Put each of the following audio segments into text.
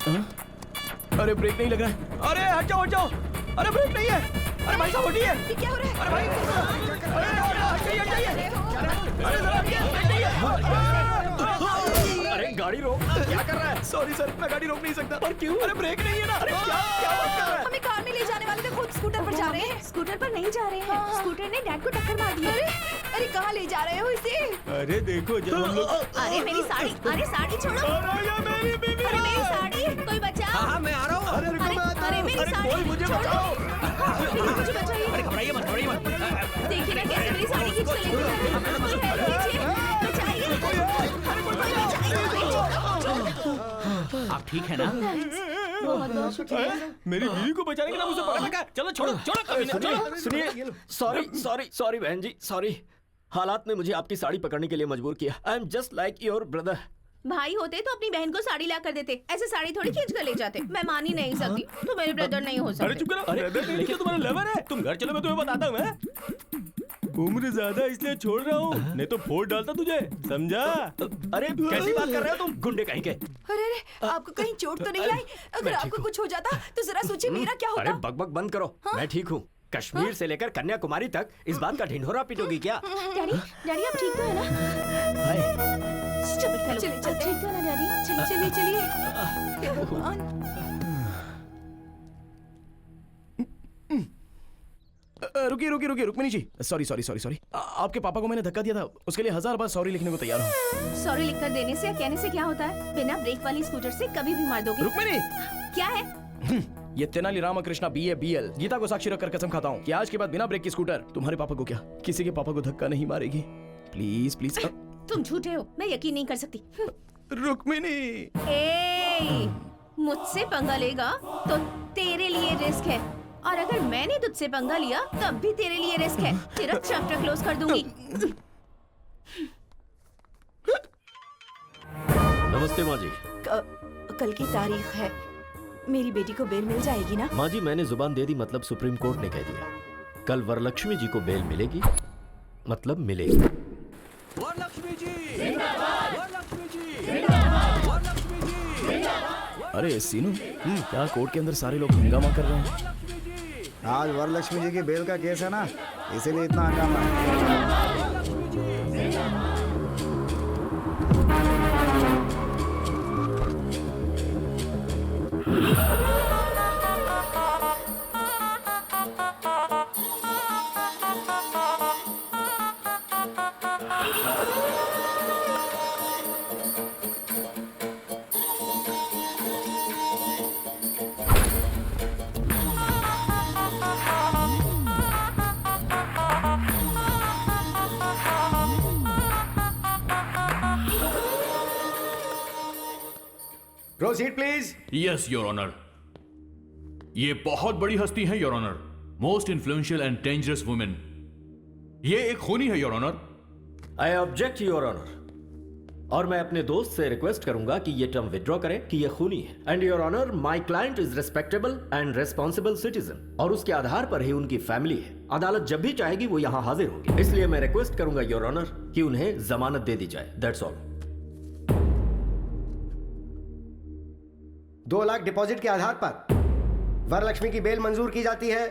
अरे ब्रेक नहीं लग रहा है। अरे हट जाओ हट जाओ। अरे ब्रेक नहीं है। अरे भाई साहब हटिए। ये क्या हो रहा है? अरे भाई हट जाइए। अरे जरा ब्रेक नहीं है। अरे गाड़ी रोक, क्या कर रहा है? सॉरी सर, मैं गाड़ी रोक नहीं सकता। और क्यों? अरे ब्रेक नहीं है ना। अरे क्या क्या बात कर रहा है? हमें कार में ले जाने वाले थे, खुद स्कूटर पर जा रहे हैं। स्कूटर पर नहीं जा रहे हैं। स्कूटर ने डैड को टक्कर मार दी। अरे कहाँ ले जा रहे हो इसे? अरे देखो जब हम लोग। अरे मेरी साड़ी, अरे साड़ी छोड़ो। अरे ये मेरी बीवी। अरे मेरी साड़ी, कोई बचाओ। हाँ मैं आ रहा हूँ। अरे रुको मैं आता अरे हूँ। मेरी अरे साड़ी कोई मुझे छोड़ो। बचाओ। मुझे बचाइए। अरे घबराइए मत, घबराइए मत। देखिए ना कैसे मेरी साड़ी खींच के लेके जा रहे हैं। कोई हेल्प कीजिए, बचाइए। कोई बचाइए। आप ठीक है ना? बहुत बहुत शुक्रिया। मेरी बीवी को बचाने के नाम मुझे पकड़ रखा है। चलो छोड़ो, छोड़ो कभी ना, चलो। सुनिए, सॉरी बहन जी, सॉरी। हालात ने मुझे आपकी साड़ी पकड़ने के लिए मजबूर किया। I am just like your brother. भाई होते तो अपनी बहन को साड़ी ला कर देते, ऐसे साड़ी थोड़ी खींच कर ले जाते। मैं मान ही नहीं सकती, तो मेरे ब्रदर नहीं हो अरे सकते। चुप करो। अरे लेकिन तुम्हारा लवर है। तुम घर चलो, मैं तुम्हें बताता हूँ। मैं उम्र ज्यादा इसलिए छोड़ रहा हूँ, नहीं तो फोड़ डालता तुझे, समझा? अरे कैसी बात कर रहे हो तुम, गुंडे कहीं के? अरे आपको कहीं चोट तो नहीं आई? अगर आपको कुछ हो जाता तो जरा सोचिए मेरा क्या अरे होता। बकबक बंद करो। मैं ठीक हूँ। कश्मीर से लेकर कन्याकुमारी तक इस बात का ढिंढोरा पीटोगी क्या? डैडी, डैडी आप ठीक तो है ना? Stupid fellow. चलिए, चलते ठीक तो है ना डैडी? चलिए चलिए। हे भगवान। रुकिए रुक्मिनी जी। सॉरी आपके पापा को मैंने धक्का दिया था, उसके लिए 1000 बार सॉरी लिखने को तैयार हूँ। सॉरी लिखकर देने से या कहने से क्या होता है? बिना ब्रेक वाली स्कूटर से कभी भी मार दोगे। रुक्मिनी, क्या है? ये तेनाली रामकृष्णा BA BL गीता को साक्षी रखकर कसम खाता हूँ कि आज के बाद बिना ब्रेक की स्कूटर तुम्हारे पापा को क्या, किसी के पापा को धक्का नहीं मारेगी। Please please. तुम झूठे हो, मैं यकीन नहीं कर सकती। रुक्मिनी। ए, मुझसे पंगा लेगा तो तेरे लिए रिस्क है, और अगर मैंने तुझसे पंगा लिया तब भी तेरे लिए रिस्क है। तेरा चैप्टर क्लोज कर दूंगी। नमस्ते माँ जी। कल की तारीख है, मेरी बेटी को बेल मिल जाएगी ना? माँ जी मैंने जुबान दे दी, मतलब सुप्रीम कोर्ट ने कह दिया कल वरलक्ष्मी जी को बेल मिलेगी, मतलब मिलेगी। वरलक्ष्मी जी जिंदाबाद, वरलक्ष्मी जी जिंदाबाद, वरलक्ष्मी जी जिंदाबाद। अरे सीनू, क्या कोर्ट के अंदर सारे लोग हंगामा कर रहे हैं? आज वरलक्ष्मी जी की बेल का केस है ना, इसीलिए इतना हंगामा है। Proceed please. Yes your honour. ये बहुत बड़ी हस्ती है your honour, most influential and dangerous women. ये एक खूनी है your honour. I object your honour, और मैं अपने दोस्त से रिक्वेस्ट करूंगा कि ये टर्म विड्रॉ करें कि ये खूनी है। And your honour, my client is respectable and responsible citizen, और उसके आधार पर ही उनकी फैमिली है। अदालत जब भी चाहेगी वो यहाँ हाजिर होंगे, इसलिए मैं रिक्वेस्ट करूंगा योर ऑनर कि उन्हें जमानत दे दी जाए। That's all. 2 लाख डिपॉजिट के आधार पर वरलक्ष्मी की बेल मंजूर की जाती है।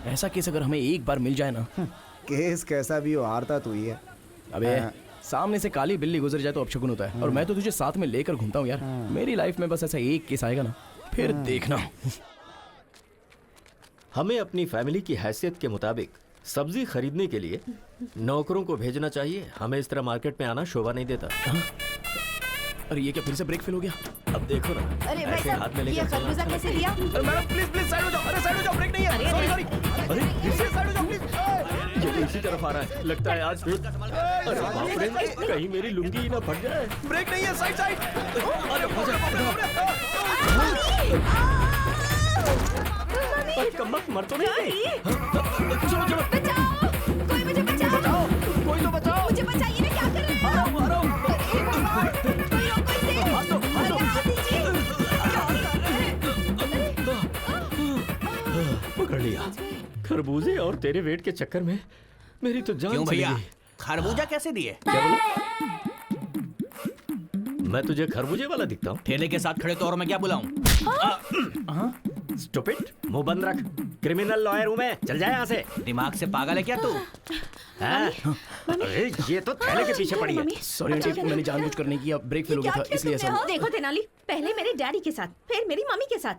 ऐसा केस अगर हमें एक बार मिल जाए ना। केस कैसा भी हो, हारता तू ही है। अबे सामने से काली बिल्ली गुजर जाए तो अपशकुन होता है, और मैं तो तुझे साथ में लेकर घूमता हूँ यार। मेरी लाइफ में बस ऐसा एक केस आएगा ना, फिर देखना। हमें अपनी फैमिली की हैसियत के मुताबिक सब्जी खरीदने के लिए नौकरों को भेजना चाहिए। हमें इस तरह मार्केट में आना शोभा नहीं देता। अरे ये क्या फिर से ब्रेक फेल हो गया? अब देखो ना, अरे भाई ऐसे हाथ में साहब, ये लेकर चलना खरबूजा अच्छा कैसे नहीं दिया? अरे मैडम प्लीज साइड हो जाओ। अरे साइड हो जाओ, ब्रेक नहीं है। सॉरी अरे फिर से साइड हो जाओ प्लीज। लगता। ये तो इसी तरफ आ रहा है, लगता है आज फिर। अरे बाप रे, कहीं मेरी लुंगी ही ना फट जाए। ब्रेक नहीं है, साइड। अरे कम्बख्त मर तो नहीं गई? बचाओ, कोई मुझे बचाओ। कोई तो बचाओ। मुझे बचाइए ना, क्या कर रहे हैं? आ रहा हूँ। हे भगवान, कोई रोको इसे। अरे आ दीजिए। क्या कर रहे हैं? पकड़ लिया। खरबूजे और तेरे वेट के चक्कर में मेरी तो जान क्यों चली भैया, गई। खरबूजा कैसे दिए? क्या बोला? मैं तुझे खरबूजे वाला दिखता हूँ? ठेले के साथ खड़े तो और मैं क्या बुलाऊं? स्टूपिड, मुंह बंद रख। क्रिमिनल लॉयर हूँ मैं, चल जाए यहाँ से। दिमाग से पागल है क्या तू? हाँ? अरे ये तो थैले के पीछे पड़ी है। मम्मी, सॉरी आंटी, मैंने जानबूझकर नहीं किया, ब्रेक फेल हो गया था इसलिए ऐसा हुआ। देखो तेनाली, पहले मेरे डैडी के साथ, फिर मेरी मम्मी के साथ,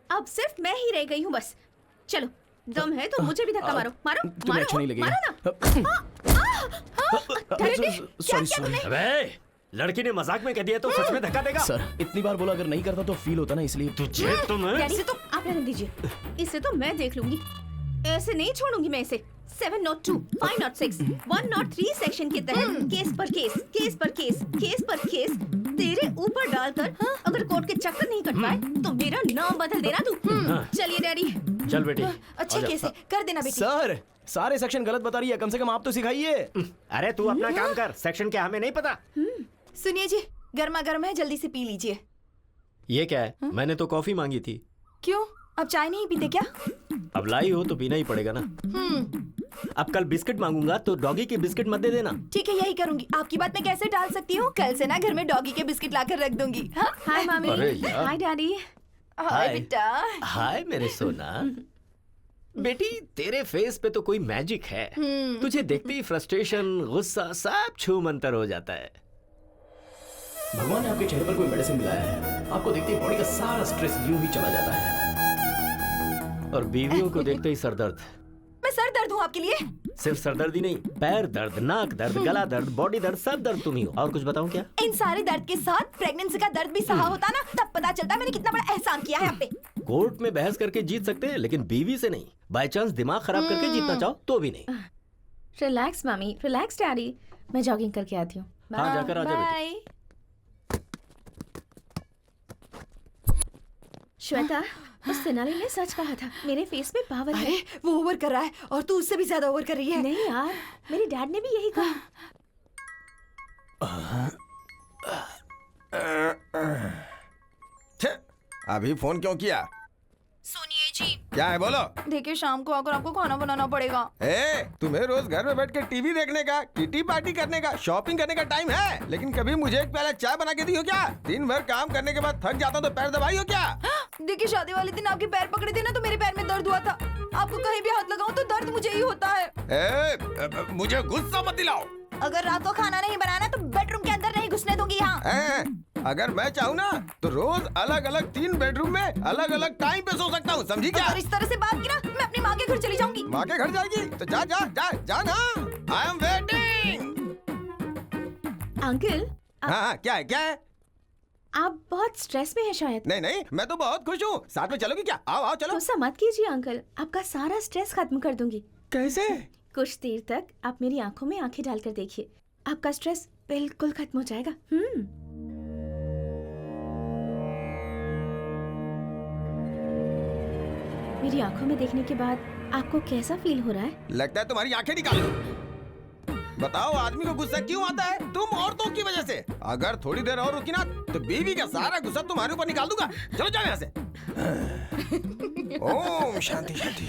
अब सिर्फ मैं ही रह गई हूँ बस। चलो, दम है तो मुझे भी धक्का मारो, मारो, तुम्हें अच्छा नहीं लगेगा। मारो ना। डैडी, सॉरी सॉरी अबे लड़की ने मजाक में कह दिया तो सच में धक्का देगा? सर, इतनी बार बोला अगर नहीं करता तो फील होता ना, इसलिए। तुझे तो मैं डैडी से तो आप रहने दीजिए, इसे तो मैं देख लूंगी, ऐसे नहीं छोड़ूंगी मैं इसे। 702, 506, 103 सेक्शन के तहत केस पर केस, केस पर केस, केस पर केस तेरे ऊपर डालकर अगर कोर्ट के चक्कर नहीं कट पाए तो मेरा नाम बदल देना तू। चलिए डैडी। चल बेटी। अच्छे आजा। केस है, कर देना बेटी। सर, सारे सेक्शन गलत बता रही है, कम से कम आप तो सिखाइए। अरे तू अपना काम कर, सेक्शन क्या हमें नहीं पता। सुनिए जी, गर्मा गर्म है, जल्दी से पी लीजिए। ये क्या है? मैंने तो कॉफी मांगी थी। क्यों, अब चाय नहीं पीते क्या? अब लाई हो तो पीना ही पड़ेगा ना। अब कल बिस्किट मांगूंगा तो डॉगी की बिस्किट मत दे देना। ठीक है, यही करूंगी। आपकी बात मैं कैसे टाल सकती हूँ? कल से ना घर में डॉगी के बिस्किट लाकर रख दूंगी। हाँ? हाय मामी। अरे यार। Hi daddy. Hi hi. बेटा। हाय मेरे सोना। बेटी तेरे फेस पे तो कोई मैजिक है। तुझे देखते ही फ्रस्ट्रेशन, गुस्सा सब छू मंतर हो जाता है। भगवान ने आपके चेहरे पर कोई मेडिसिन मिलाया है, आपको देखते ही बॉडी का सारा स्ट्रेस यूं ही चला जाता है। और बीवियों को देखते ही सर दर्द। मैं सर दर्द हूँ आपके लिए? सिर्फ सरदर्दी नहीं, पैर दर्द, नाक दर्द, गला दर्द, बॉडी दर्द, सब दर्द तुम ही हो। और कुछ बताऊं क्या? इन सारे दर्द के साथ प्रेगनेंसी का दर्द भी सहा होता ना, तब पता चलता मैंने कितना बड़ा एहसान किया है आप पे। कोर्ट में बहस करके जीत सकते हैं लेकिन बीवी से नहीं। बाय चांस दिमाग खराब करके जीतना चाहो तो भी नहीं। रिलैक्स मामी, रिलैक्स डैडी, मैं जॉगिंग करके आती हूँ। हाँ जाकर आ जा बेटी। बाय। श्वेता, उस तेनाली ने सच कहा था, मेरे फेस में पावर है। अरे वो ओवर कर रहा है और तू उससे भी ज्यादा ओवर कर रही है। नहीं यार, मेरे डैड ने भी यही कहा। अभी फोन क्यों किया? सुनिए जी, क्या है बोलो? देखिए शाम को आकर आपको खाना बनाना पड़ेगा। तुम्हें रोज घर में बैठ के टीवी देखने का, किटी पार्टी करने का, शॉपिंग करने का टाइम है, लेकिन कभी मुझे एक प्याला चाय बना के दी हो क्या? दिन भर काम करने के बाद थक जाता हूँ तो पैर दबाई हो क्या? देखिए शादी वाले दिन आपके पैर पकड़े थे ना तो मेरे पैर में दर्द हुआ था। आपको कहीं भी हाथ लगाऊं तो दर्द मुझे ही होता है। मुझे गुस्सा मत दिलाओ। अगर रात को खाना नहीं बनाना तो बेडरूम के अंदर नहीं घुसने दूंगी यहाँ। अगर मैं चाहूँ ना तो रोज अलग अलग 3 बेडरूम में अलग अलग टाइम पे सो सकता हूँ, समझी क्या? अगर इस तरह से बात की ना, मैं अपनी माँ के घर चली जाऊंगी। माँ के घर जाएगी तो जा जा जा जा ना। I am waiting. अंकल, हाँ क्या है क्या है? आप बहुत स्ट्रेस में हैं शायद। नहीं नहीं, मैं तो बहुत खुश हूँ। साथ में चलोगी क्या? आओ आओ चलो। गुस्सा मत कीजिए अंकल, आपका सारा स्ट्रेस खत्म कर दूंगी। कैसे? कुछ देर तक आप मेरी आंखों में आंखें डालकर देखिए, आपका स्ट्रेस बिल्कुल खत्म हो जाएगा। मेरी आंखों में देखने के बाद आपको कैसा फील हो रहा है? लगता है तुम्हारी आंखें निकालो। बताओ आदमी को गुस्सा क्यों आता है? तुम औरतों की वजह से। अगर थोड़ी देर और रुकी ना तो बीवी का सारा गुस्सा तुम्हारे ऊपर निकाल दूंगा। चलो जाओ यहाँ से। ओम शांति शांति,